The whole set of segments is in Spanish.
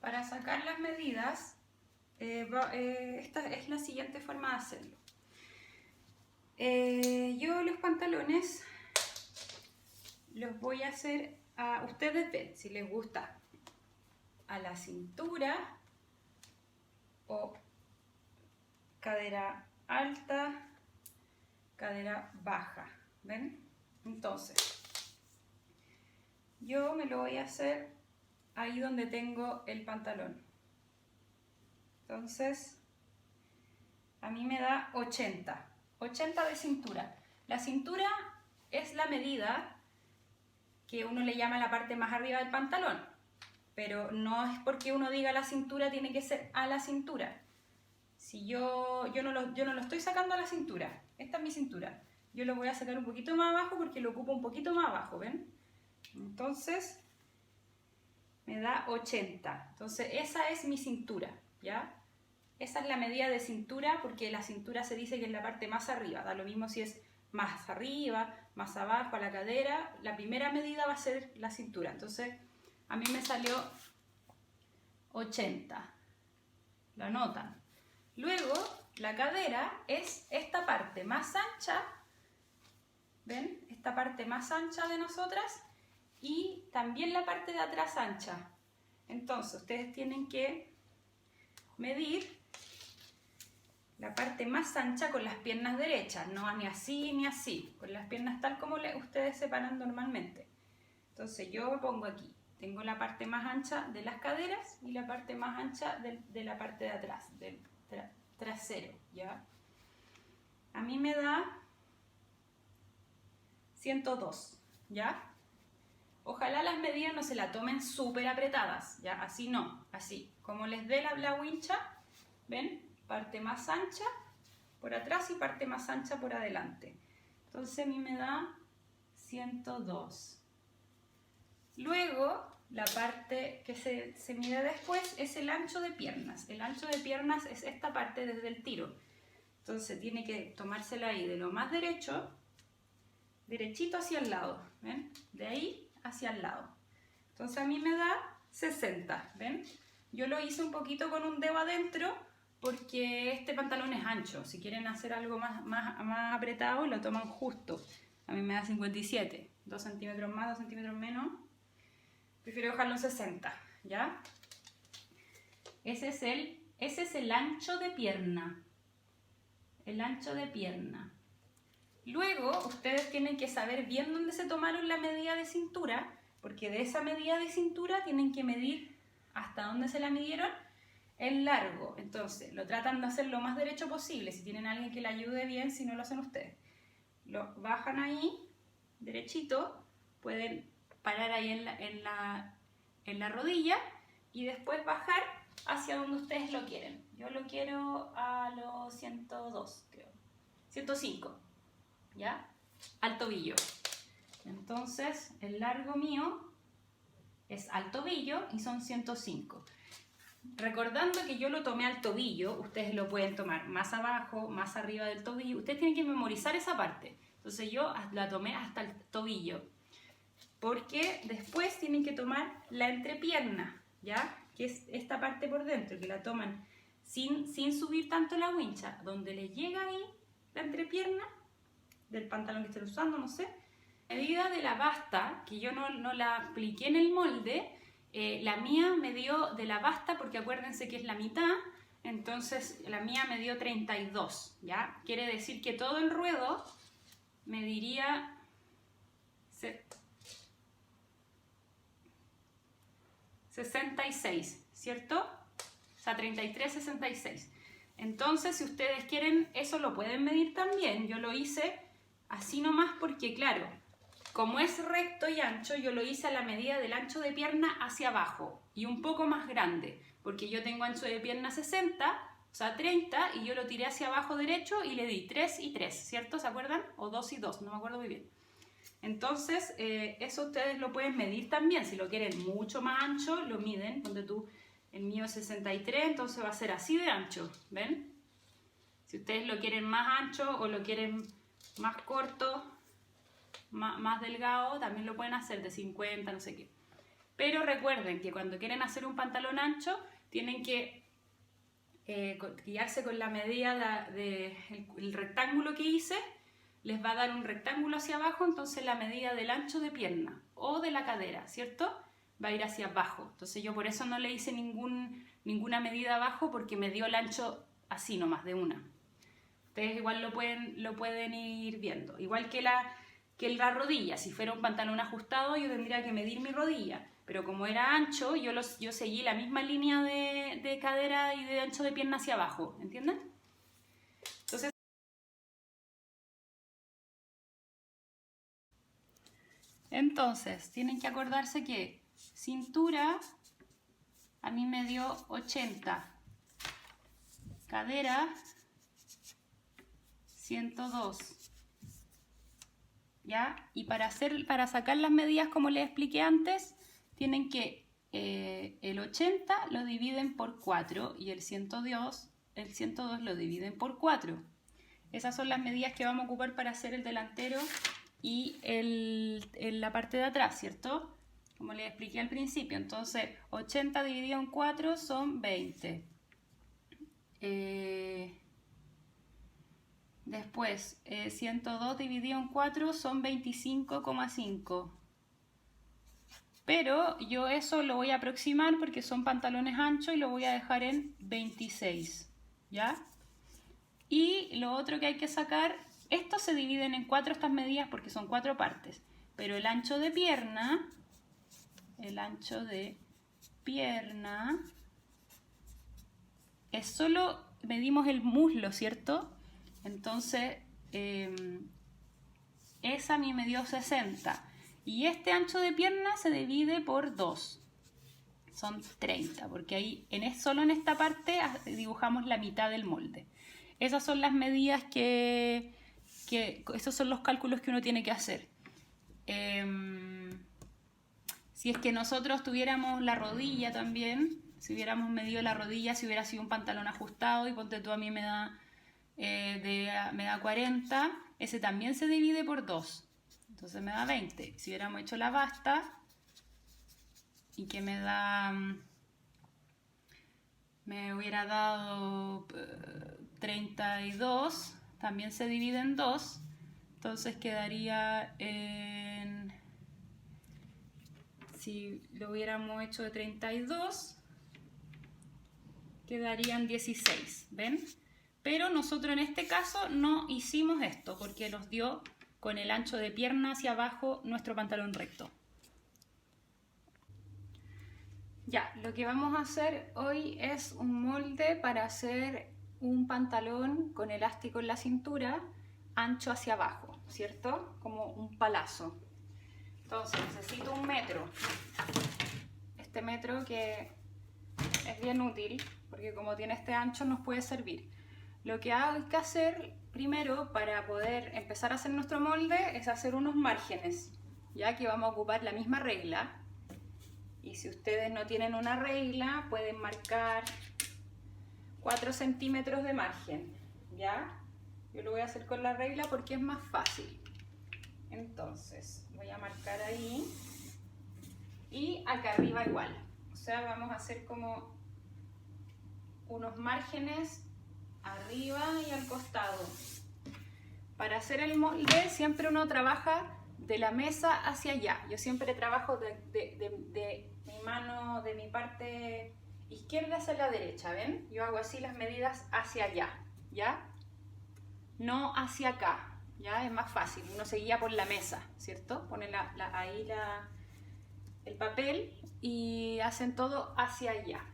para sacar las medidas, esta es la siguiente forma de hacerlo. Yo los pantalones los voy a hacer, ustedes ven si les gusta a la cintura o cadera alta, cadera baja, ¿ven? Entonces, yo me lo voy a hacer ahí donde tengo el pantalón. Entonces, a mí me da 80 de cintura. La cintura es la medida que uno le llama la parte más arriba del pantalón, pero no es porque uno diga la cintura tiene que ser a la cintura. Si yo no lo estoy sacando a la cintura, esta es mi cintura. Yo lo voy a sacar un poquito más abajo porque lo ocupo un poquito más abajo, ¿ven? Entonces, me da 80. Entonces, esa es mi cintura, ¿ya? Esa es la medida de cintura porque la cintura se dice que es la parte más arriba. Da lo mismo si es más arriba, más abajo, a la cadera. La primera medida va a ser la cintura. Entonces, a mí me salió 80. ¿Lo anotan? Luego, la cadera es esta parte más ancha. ¿Ven? Esta parte más ancha de nosotras. Y también la parte de atrás ancha. Entonces, ustedes tienen que medir la parte más ancha con las piernas derechas, no ni así ni así, con las piernas tal como ustedes separan normalmente. Entonces yo pongo aquí, tengo la parte más ancha de las caderas y la parte más ancha de la parte de atrás, del trasero, ¿ya? A mí me da 102, ¿ya? Ojalá las medidas no se la tomen súper apretadas, ¿ya? Así no, así, como les dé la wincha, ¿ven? Parte más ancha por atrás y parte más ancha por adelante. Entonces a mí me da 102. Luego, la parte que se mide después es el ancho de piernas. El ancho de piernas es esta parte desde el tiro. Entonces tiene que tomársela ahí de lo más derecho, derechito hacia el lado, ¿ven? De ahí hacia el lado. Entonces a mí me da 60, ¿ven? Yo lo hice un poquito con un dedo adentro porque este pantalón es ancho. Si quieren hacer algo más apretado, lo toman justo. A mí me da 57, 2 centímetros más, 2 centímetros menos. Prefiero dejarlo en 60, ¿ya? Ese es el ancho de pierna. El ancho de pierna. Luego, ustedes tienen que saber bien dónde se tomaron la medida de cintura, porque de esa medida de cintura tienen que medir hasta dónde se la midieron el largo. Entonces, lo tratan de hacer lo más derecho posible. Si tienen a alguien que le ayude bien, si no lo hacen ustedes. Lo bajan ahí, derechito, pueden parar ahí en la rodilla y después bajar hacia donde ustedes lo quieren. Yo lo quiero a los 102, creo. 105. ¿Ya? Al tobillo. Entonces, el largo mío es al tobillo y son 105. Recordando que yo lo tomé al tobillo, ustedes lo pueden tomar más abajo, más arriba del tobillo. Ustedes tienen que memorizar esa parte. Entonces yo la tomé hasta el tobillo. Porque después tienen que tomar la entrepierna, ¿ya? Que es esta parte por dentro, que la toman sin subir tanto la wincha. Donde les llega ahí la entrepierna del pantalón que estén usando, no sé. La medida de la basta, que yo no la apliqué en el molde, la mía me dio de la basta, porque acuérdense que es la mitad, entonces la mía me dio 32, ¿ya? Quiere decir que todo el ruedo me diría 66, ¿cierto? O sea, 33, 66. Entonces, si ustedes quieren, eso lo pueden medir también. Yo lo hice así nomás porque, claro, como es recto y ancho, yo lo hice a la medida del ancho de pierna hacia abajo y un poco más grande, porque yo tengo ancho de pierna 60, o sea 30, y yo lo tiré hacia abajo derecho y le di 3 y 3, ¿cierto? ¿Se acuerdan? O 2 y 2, no me acuerdo muy bien. Entonces, eso ustedes lo pueden medir también. Si lo quieren mucho más ancho, lo miden. Donde el mío es 63, entonces va a ser así de ancho, ¿ven? Si ustedes lo quieren más ancho o lo quieren más corto, más delgado, también lo pueden hacer de 50, no sé qué. Pero recuerden que cuando quieren hacer un pantalón ancho, tienen que guiarse con la medida del rectángulo que hice. Les va a dar un rectángulo hacia abajo, entonces la medida del ancho de pierna o de la cadera, ¿cierto? Va a ir hacia abajo. Entonces yo por eso no le hice ninguna medida abajo, porque me dio el ancho así nomás, de una. Ustedes igual lo pueden ir viendo. Igual que la rodilla. Si fuera un pantalón ajustado, yo tendría que medir mi rodilla. Pero como era ancho, yo seguí la misma línea de cadera y de ancho de pierna hacia abajo. ¿Entienden? Entonces, tienen que acordarse que cintura a mí me dio 80, cadera 102, ¿ya? Y para sacar las medidas, como les expliqué antes, tienen que el 80 lo dividen por 4 y el 102 lo dividen por 4. Esas son las medidas que vamos a ocupar para hacer el delantero y la parte de atrás, ¿cierto? Como les expliqué al principio. Entonces, 80 dividido en 4 son 20. Después, 102 dividido en 4 son 25,5. Pero yo eso lo voy a aproximar porque son pantalones anchos y lo voy a dejar en 26, ¿ya? Y lo otro que hay que sacar, estos se dividen en 4 estas medidas porque son 4 partes, pero el ancho de pierna es solo, medimos el muslo, ¿cierto? Entonces, esa a mí me dio 60. Y este ancho de pierna se divide por 2. Son 30, porque ahí solo en esta parte dibujamos la mitad del molde. Esas son las medidas esos son los cálculos que uno tiene que hacer. Si es que nosotros tuviéramos la rodilla también, si hubiéramos medido la rodilla, si hubiera sido un pantalón ajustado y ponte tú a mí me da 40, ese también se divide por 2, entonces me da 20. Si hubiéramos hecho la basta y que me hubiera dado 32, también se divide en 2, entonces quedaría si lo hubiéramos hecho de 32, quedarían 16, ¿ven? Pero nosotros en este caso no hicimos esto porque nos dio con el ancho de pierna hacia abajo nuestro pantalón recto. Ya, lo que vamos a hacer hoy es un molde para hacer un pantalón con elástico en la cintura, ancho hacia abajo, ¿cierto? Como un palazo. Entonces necesito 1 metro. Este metro que es bien útil porque como tiene este ancho nos puede servir. Lo que hay que hacer primero para poder empezar a hacer nuestro molde es hacer unos márgenes, ya que vamos a ocupar la misma regla. Y si ustedes no tienen una regla, pueden marcar 4 centímetros de margen, ¿ya? Yo lo voy a hacer con la regla porque es más fácil. Entonces, voy a marcar ahí y acá arriba igual. O sea, vamos a hacer como unos márgenes arriba y al costado. Para hacer el molde siempre uno trabaja de la mesa hacia allá. Yo siempre trabajo de mi mano, de mi parte izquierda hacia la derecha, ¿ven? Yo hago así las medidas hacia allá, ¿ya? No hacia acá, ¿ya? Es más fácil, uno se guía por la mesa, ¿cierto? Pone ahí el papel y hacen todo hacia allá.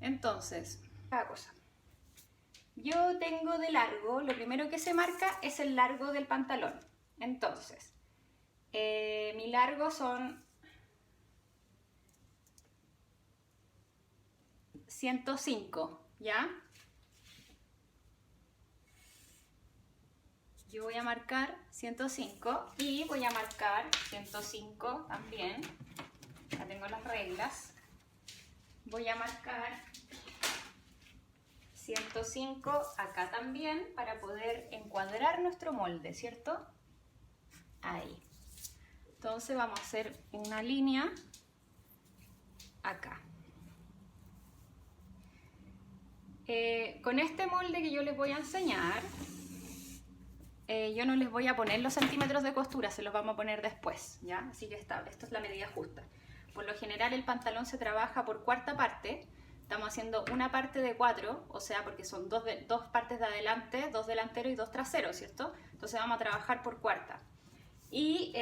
Entonces, cada cosa. Yo tengo de largo, lo primero que se marca es el largo del pantalón. Entonces, mi largo son 105, ¿ya? Yo voy a marcar 105 y voy a marcar 105 también. Ya tengo las reglas. Voy a marcar 105 acá también para poder encuadrar nuestro molde, ¿cierto? Ahí. Entonces vamos a hacer una línea acá. Con este molde que yo les voy a enseñar, yo no les voy a poner los centímetros de costura, se los vamos a poner después, ¿ya? Así que esto es la medida justa. Por lo general el pantalón se trabaja por cuarta parte. Estamos haciendo una parte de 4, o sea, porque son dos partes de adelante, 2 delanteros y 2 traseros, ¿cierto? Entonces vamos a trabajar por cuarta. Y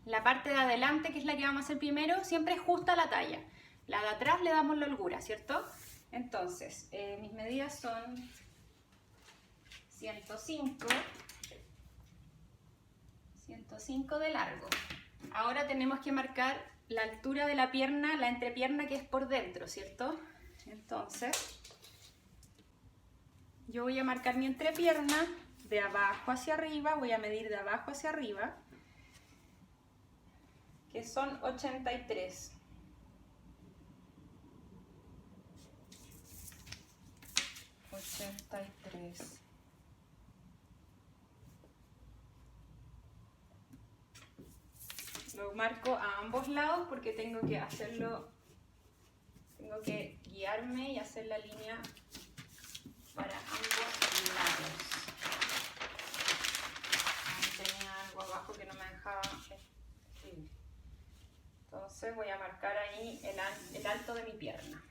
la parte de adelante, que es la que vamos a hacer primero, siempre es justa a la talla. La de atrás le damos la holgura, ¿cierto? Entonces, mis medidas son 105 de largo. Ahora tenemos que marcar la altura de la pierna, la entrepierna que es por dentro, ¿cierto? Entonces, yo voy a marcar mi entrepierna de abajo hacia arriba, voy a medir de abajo hacia arriba, que son 83. Lo marco a ambos lados porque tengo que hacerlo, tengo que guiarme y hacer la línea para ambos lados. Tenía algo abajo que no me dejaba escribir. Entonces voy a marcar ahí el alto de mi pierna.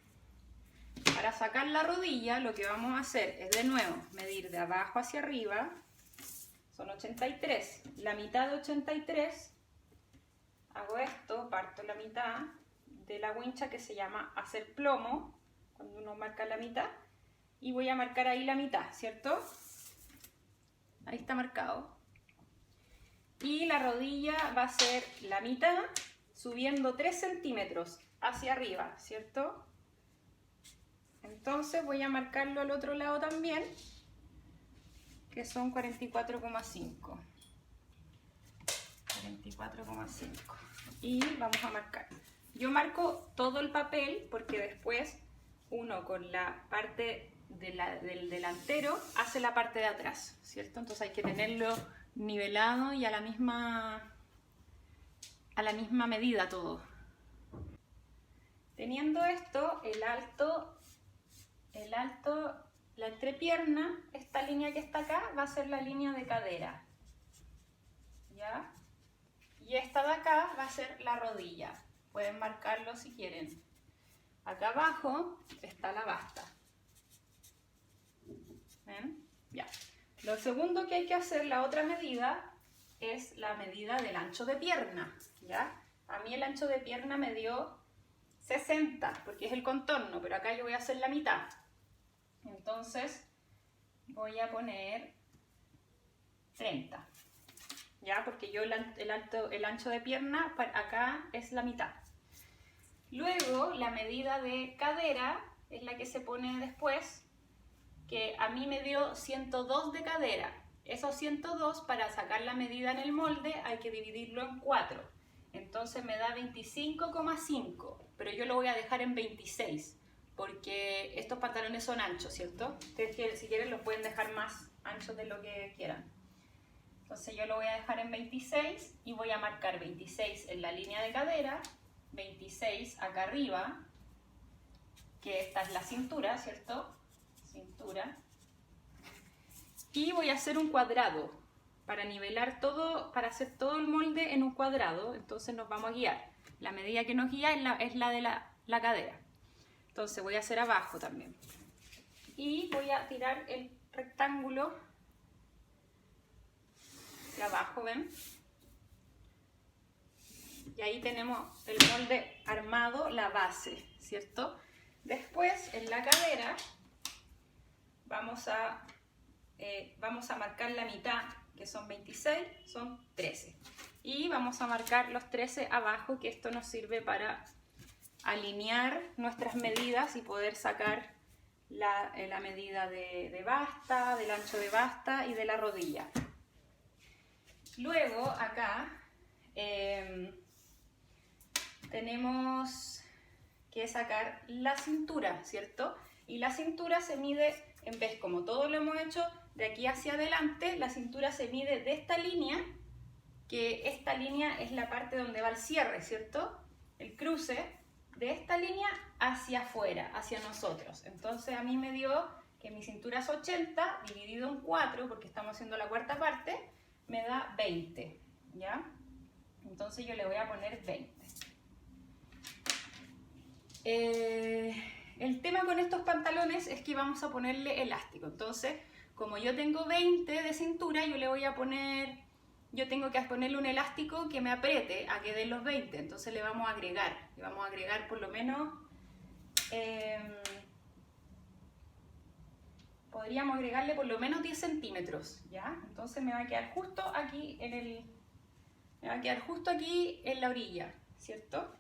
Para sacar la rodilla, lo que vamos a hacer es de nuevo medir de abajo hacia arriba. Son 83. La mitad de 83, hago esto, parto la mitad de la wincha, que se llama hacer plomo, cuando uno marca la mitad, y voy a marcar ahí la mitad, ¿cierto? Ahí está marcado. Y la rodilla va a ser la mitad, subiendo 3 centímetros hacia arriba, ¿cierto? Entonces voy a marcarlo al otro lado también, que son 44,5. 44,5. Y vamos a marcar. Yo marco todo el papel porque después uno con la parte del delantero hace la parte de atrás, ¿cierto? Entonces hay que tenerlo nivelado y a la misma medida todo. Teniendo esto, el alto, la entrepierna, esta línea que está acá va a ser la línea de cadera, ¿ya? Y esta de acá va a ser la rodilla. Pueden marcarlo si quieren. Acá abajo está la basta. ¿Ven? Ya. Lo segundo que hay que hacer, la otra medida, es la medida del ancho de pierna, ¿ya? A mí el ancho de pierna me dio 60, porque es el contorno, pero acá yo voy a hacer la mitad. Entonces voy a poner 30, ¿ya? Porque yo el ancho de pierna acá es la mitad. Luego la medida de cadera es la que se pone después, que a mí me dio 102 de cadera. Esos 102, para sacar la medida en el molde, hay que dividirlo en 4. Entonces me da 25,5, pero yo lo voy a dejar en 26, porque estos pantalones son anchos, ¿cierto? Ustedes, si quieren, los pueden dejar más anchos de lo que quieran. Entonces yo lo voy a dejar en 26 y voy a marcar 26 en la línea de cadera, 26 acá arriba, que esta es la cintura, ¿cierto? Cintura. Y voy a hacer un cuadrado para nivelar todo, para hacer todo el molde en un cuadrado. Entonces nos vamos a guiar. La medida que nos guía es la de la cadera. Entonces voy a hacer abajo también. Y voy a tirar el rectángulo de abajo, ¿ven? Y ahí tenemos el molde armado, la base, ¿cierto? Después, en la cadera, vamos a marcar la mitad, que son 26, son 13. Y vamos a marcar los 13 abajo, que esto nos sirve para alinear nuestras medidas y poder sacar la medida de basta, del ancho de basta y de la rodilla. Luego, acá, tenemos que sacar la cintura, ¿cierto? Y la cintura se mide, en vez como todo lo hemos hecho, de aquí hacia adelante, la cintura se mide de esta línea, que esta línea es la parte donde va el cierre, ¿cierto? El cruce, de esta línea hacia afuera, hacia nosotros. Entonces a mí me dio que mi cintura es 80, dividido en 4, porque estamos haciendo la cuarta parte, me da 20, ¿ya? Entonces yo le voy a poner 20. El tema con estos pantalones es que vamos a ponerle elástico. Entonces, como yo tengo 20 de cintura, yo tengo que ponerle un elástico que me apriete a que dé los 20. Entonces le vamos a agregar por lo menos, podríamos agregarle por lo menos 10 centímetros, ¿ya? Entonces me va a quedar justo aquí en la orilla, ¿cierto?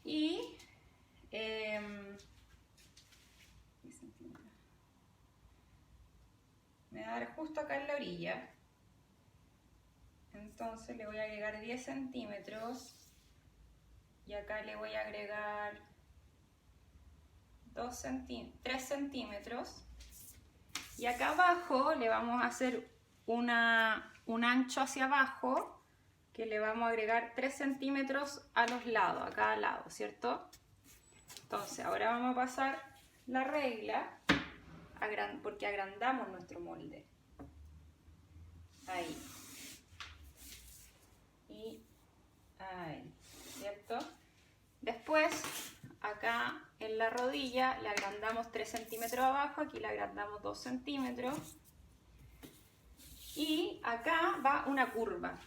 Y me va a dar justo acá en la orilla. Entonces le voy a agregar 10 centímetros y acá le voy a agregar 3 centímetros y acá abajo le vamos a hacer un ancho hacia abajo que le vamos a agregar 3 centímetros a los lados, a cada lado, ¿cierto? Entonces ahora vamos a pasar la regla porque agrandamos nuestro molde. Ahí. Y ahí, ¿cierto? Después, acá en la rodilla le agrandamos 3 centímetros abajo, aquí le agrandamos 2 centímetros. Y acá va una curva,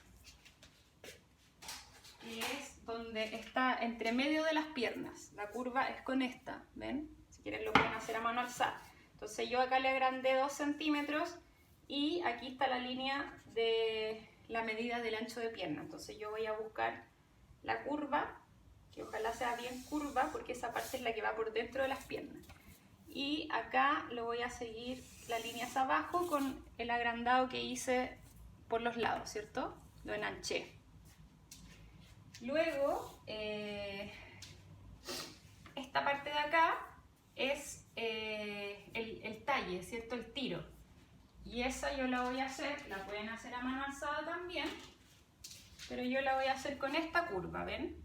que es donde está entre medio de las piernas. La curva es con esta, ¿ven? Si quieren lo pueden hacer a mano alzada. Entonces yo acá le agrandé 2 centímetros y aquí está la línea de la medida del ancho de pierna. Entonces yo voy a buscar la curva, que ojalá sea bien curva porque esa parte es la que va por dentro de las piernas. Y acá lo voy a seguir la línea hacia abajo con el agrandado que hice por los lados, ¿cierto? Lo enanché. Luego, esta parte de acá es el talle, ¿cierto? El tiro. Y esa yo la voy a hacer, la pueden hacer a mano alzada también, pero yo la voy a hacer con esta curva, ¿ven?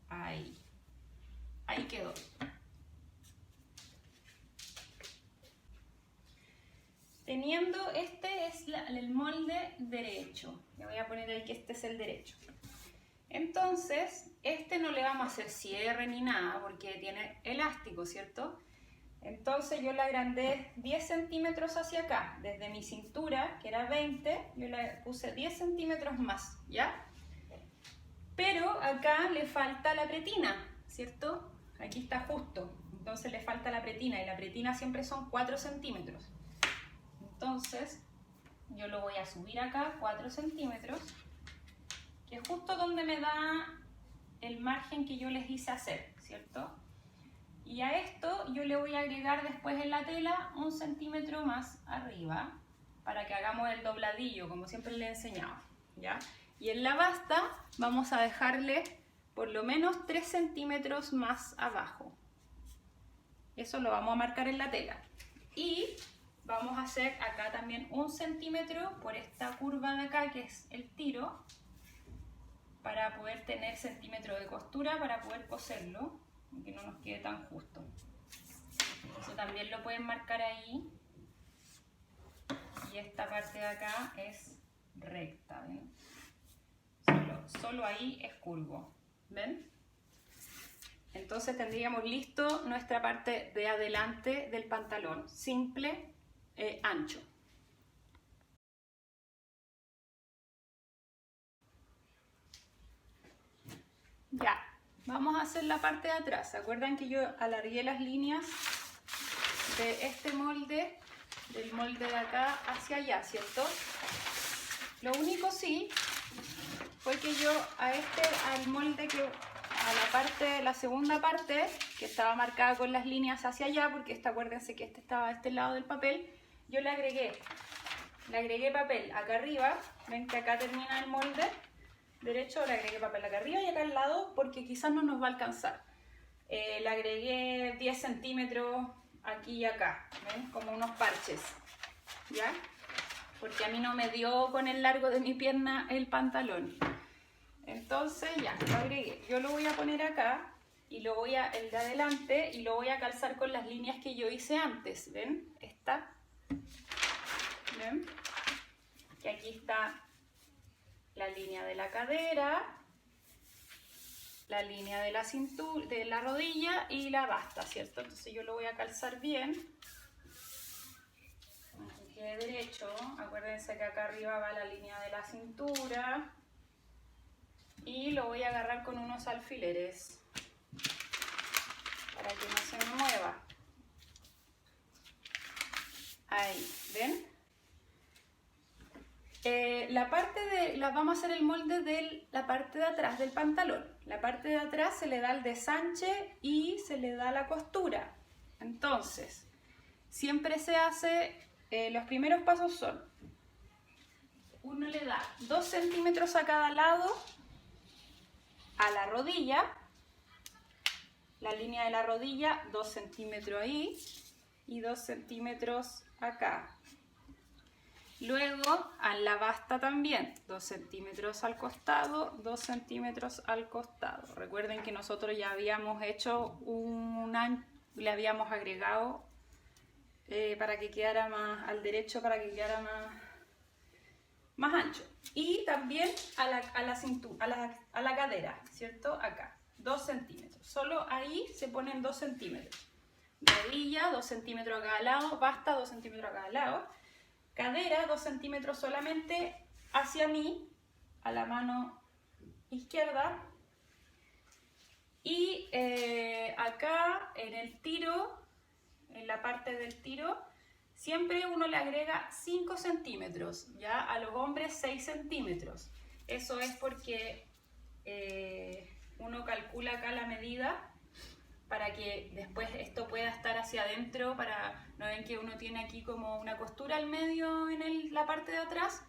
Ahí. Ahí quedó. Teniendo, este es el molde derecho. Le voy a poner ahí que este es el derecho. Entonces, este no le vamos a hacer cierre ni nada porque tiene elástico, ¿cierto? Entonces yo le agrandé 10 centímetros hacia acá, desde mi cintura, que era 20, yo le puse 10 centímetros más, ¿ya? Pero acá le falta la pretina, ¿cierto? Aquí está justo, entonces le falta la pretina, y la pretina siempre son 4 centímetros. Entonces, yo lo voy a subir acá 4 centímetros, que es justo donde me da el margen que yo les hice hacer, ¿cierto? Y a esto yo le voy a agregar después en la tela 1 centímetro más arriba para que hagamos el dobladillo, como siempre les he enseñado, ¿ya? Y en la basta vamos a dejarle por lo menos 3 centímetros más abajo. Eso lo vamos a marcar en la tela. Y vamos a hacer acá también 1 centímetro por esta curva de acá, que es el tiro, para poder tener centímetro de costura, para poder coserlo, que no nos quede tan justo. Eso también lo pueden marcar ahí. Y esta parte de acá es recta, ¿ven? Solo ahí es curvo, ¿ven? Entonces tendríamos listo nuestra parte de adelante del pantalón, simple, ancho. Ya, vamos a hacer la parte de atrás. ¿Se acuerdan que yo alargué las líneas de este molde, del molde de acá hacia allá, ¿cierto? Lo único sí fue que yo al molde a la parte, la segunda parte, que estaba marcada con las líneas hacia allá, porque acuérdense que este estaba a este lado del papel, yo le agregué papel acá arriba. Ven que acá termina el molde derecho, le agregué papel acá arriba y acá al lado, porque quizás no nos va a alcanzar. Le agregué 10 centímetros aquí y acá, ¿ven? Como unos parches, ¿ya? Porque a mí no me dio con el largo de mi pierna el pantalón. Entonces ya, lo agregué. Yo lo voy a poner acá y el de adelante, y lo voy a calzar con las líneas que yo hice antes. ¿Ven? Esta. ¿Ven? Que aquí está la línea de la cadera, la línea de la cintura, de la rodilla y la basta, ¿cierto? Entonces yo lo voy a calzar bien. Que quede derecho. Acuérdense que acá arriba va la línea de la cintura. Y lo voy a agarrar con unos alfileres para que no se me mueva. Ahí, ¿ven? Vamos a hacer el molde de la parte de atrás del pantalón. La parte de atrás se le da el desanche y se le da la costura. Entonces, siempre se hace, los primeros pasos son, uno le da 2 centímetros a cada lado a la rodilla, la línea de la rodilla, 2 centímetros ahí y 2 centímetros acá. Luego a la basta también, 2 centímetros al costado, 2 centímetros al costado. Recuerden que nosotros ya habíamos hecho le habíamos agregado para que quedara más al derecho, para que quedara más ancho. Y también a la cintura, a la cadera, ¿cierto? Acá, 2 centímetros. Solo ahí se ponen 2 centímetros. Rodilla, 2 centímetros a cada lado, basta, 2 centímetros a cada lado. Cadera, 2 centímetros solamente hacia mí, a la mano izquierda. Y acá en el tiro, en la parte del tiro, siempre uno le agrega 5 centímetros, ¿ya? A los hombres 6 centímetros. Eso es porque uno calcula acá la medida para que después esto pueda estar hacia adentro, ¿no ven que uno tiene aquí como una costura al medio en la parte de atrás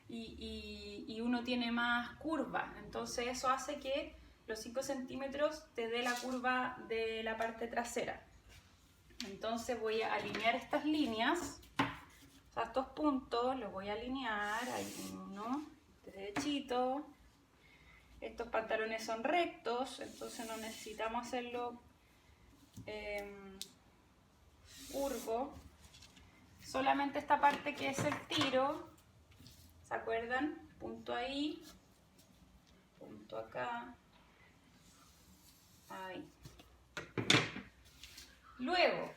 y uno tiene más curva? Entonces eso hace que los 5 centímetros te dé la curva de la parte trasera. Entonces voy a alinear estas líneas, o sea, estos puntos los voy a alinear, hay uno derechito. Estos pantalones son rectos, entonces no necesitamos hacerlo curvo. Solamente esta parte que es el tiro, ¿se acuerdan? Punto ahí, punto acá, ahí. Luego,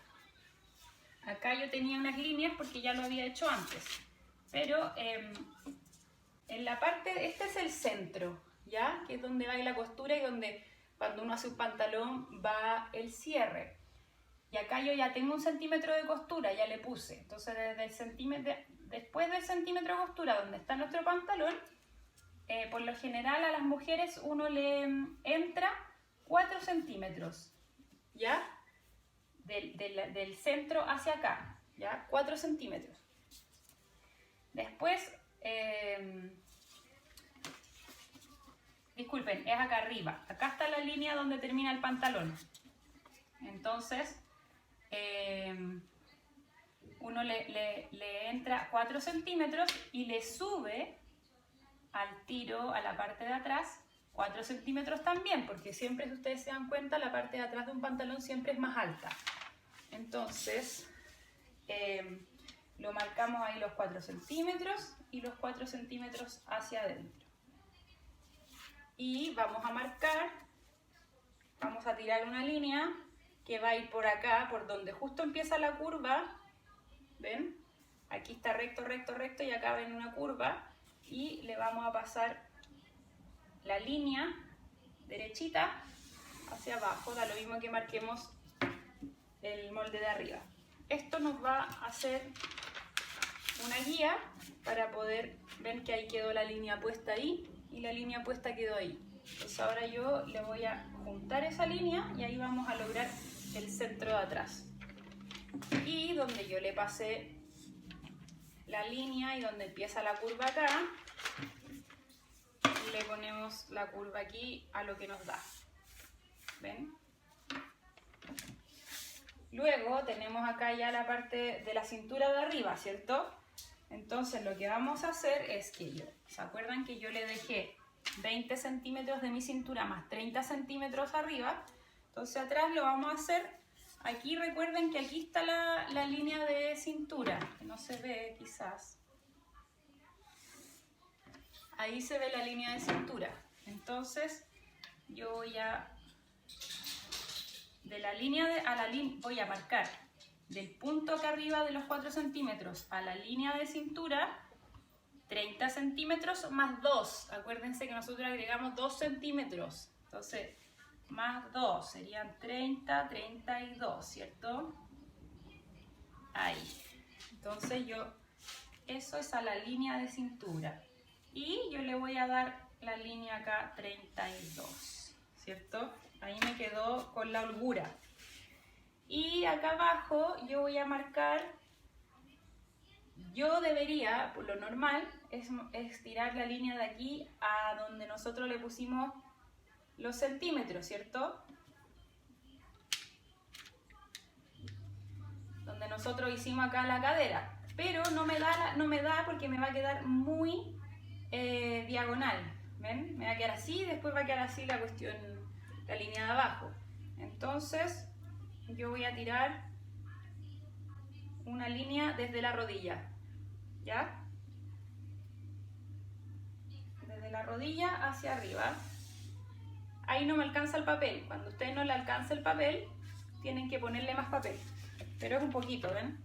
acá yo tenía unas líneas porque ya lo había hecho antes, pero en la parte, este es el centro, ¿ya? Que es donde va la costura y donde cuando uno hace un pantalón va el cierre. Y acá yo ya tengo 1 centímetro de costura, ya le puse. Entonces después del centímetro de costura donde está nuestro pantalón, por lo general a las mujeres uno le entra 4 centímetros, ¿ya? Del centro hacia acá, ¿ya? 4 centímetros. Después, disculpen, es acá arriba. Acá está la línea donde termina el pantalón. Entonces, uno le entra 4 centímetros y le sube al tiro, a la parte de atrás, 4 centímetros también, porque siempre, si ustedes se dan cuenta, la parte de atrás de un pantalón siempre es más alta. Entonces, lo marcamos ahí los 4 centímetros y los 4 centímetros hacia adentro. Y vamos a marcar, vamos a tirar una línea que va a ir por acá, por donde justo empieza la curva. ¿Ven? Aquí está recto, recto, recto y acá ven una curva. Y le vamos a pasar la línea derechita hacia abajo, da lo mismo que marquemos el molde de arriba. Esto nos va a hacer una guía para poder ver que ahí quedó la línea puesta ahí y la línea puesta quedó ahí. Entonces ahora yo le voy a juntar esa línea y ahí vamos a lograr el centro de atrás. Y donde yo le pasé la línea y donde empieza la curva acá, le ponemos la curva aquí a lo que nos da. ¿Ven? Luego tenemos acá ya la parte de la cintura de arriba, ¿cierto? Entonces lo que vamos a hacer es que ¿se acuerdan que yo le dejé 20 centímetros de mi cintura más 30 centímetros arriba? Entonces atrás lo vamos a hacer, aquí recuerden que aquí está la línea de cintura, que no se ve quizás. Ahí se ve la línea de cintura. Entonces yo voy a, de la línea a la línea, voy a marcar del punto acá arriba de los 4 centímetros a la línea de cintura, 30 centímetros más 2. Acuérdense que nosotros agregamos 2 centímetros. Entonces, más 2 serían 30, 32, ¿cierto? Ahí. Entonces eso es a la línea de cintura. Y yo le voy a dar la línea acá 32, ¿cierto? Ahí me quedó con la holgura. Y acá abajo yo voy a marcar, yo debería, por lo normal, es tirar la línea de aquí a donde nosotros le pusimos los centímetros, ¿cierto? Donde nosotros hicimos acá la cadera. Pero no me da porque me va a quedar muy diagonal. ¿Ven? Me va a quedar así y después va a quedar así la cuestión, la línea de abajo. Entonces yo voy a tirar una línea desde la rodilla, ¿ya? Desde la rodilla hacia arriba. Ahí no me alcanza el papel. Cuando a ustedes no le alcanza el papel, tienen que ponerle más papel. Pero es un poquito, ¿ven?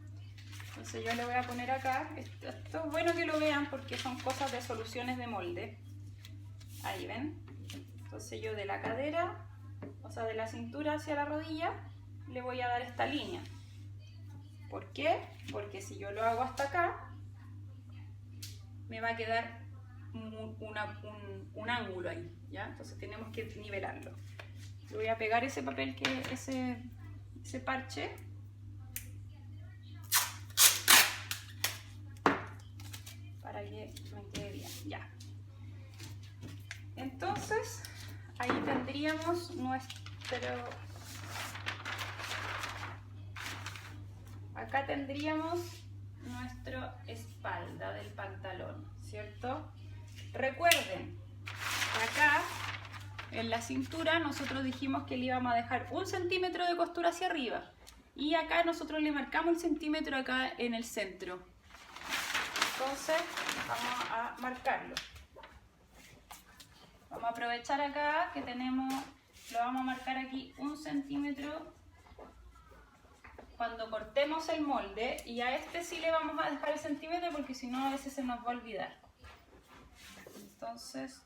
Entonces yo le voy a poner acá. Esto es bueno que lo vean porque son cosas de soluciones de molde. Ahí, ¿ven? Entonces yo de la cadera, o sea, de la cintura hacia la rodilla, le voy a dar esta línea. ¿Por qué? Porque si yo lo hago hasta acá, me va a quedar un ángulo ahí, ¿ya? Entonces tenemos que nivelarlo. Le voy a pegar ese papel, ese parche. Para que me quede bien, ya. Entonces, ahí tendríamos acá tendríamos nuestra espalda del pantalón, ¿cierto? Recuerden, acá en la cintura nosotros dijimos que le íbamos a dejar 1 centímetro de costura hacia arriba y acá nosotros le marcamos el centímetro acá en el centro. Entonces vamos a marcarlo. Vamos a aprovechar acá que tenemos, lo vamos a marcar aquí 1 centímetro cuando cortemos el molde, y a este sí le vamos a dejar el centímetro porque si no a veces se nos va a olvidar. Entonces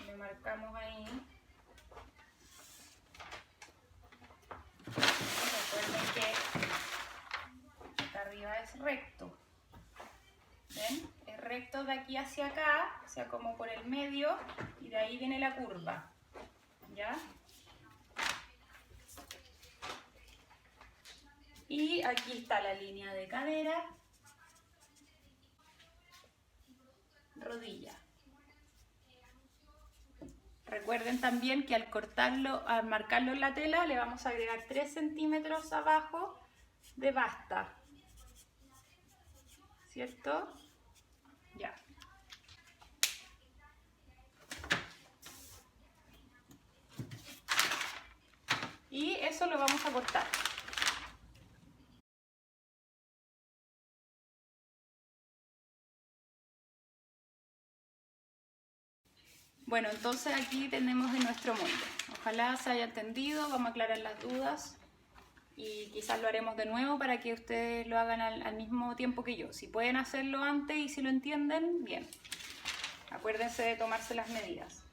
le marcamos ahí. Recuerden que acá arriba es recto. ¿Ven? Es recto de aquí hacia acá, o sea, como por el medio, y de ahí viene la curva. ¿Ya? Y aquí está la línea de cadera, rodilla. Recuerden también que al cortarlo, al marcarlo en la tela, le vamos a agregar 3 centímetros abajo de basta. ¿Cierto? Ya. Y eso lo vamos a cortar. Bueno, entonces aquí tenemos de nuestro molde. Ojalá se haya entendido, vamos a aclarar las dudas y quizás lo haremos de nuevo para que ustedes lo hagan al mismo tiempo que yo. Si pueden hacerlo antes y si lo entienden, bien. Acuérdense de tomarse las medidas.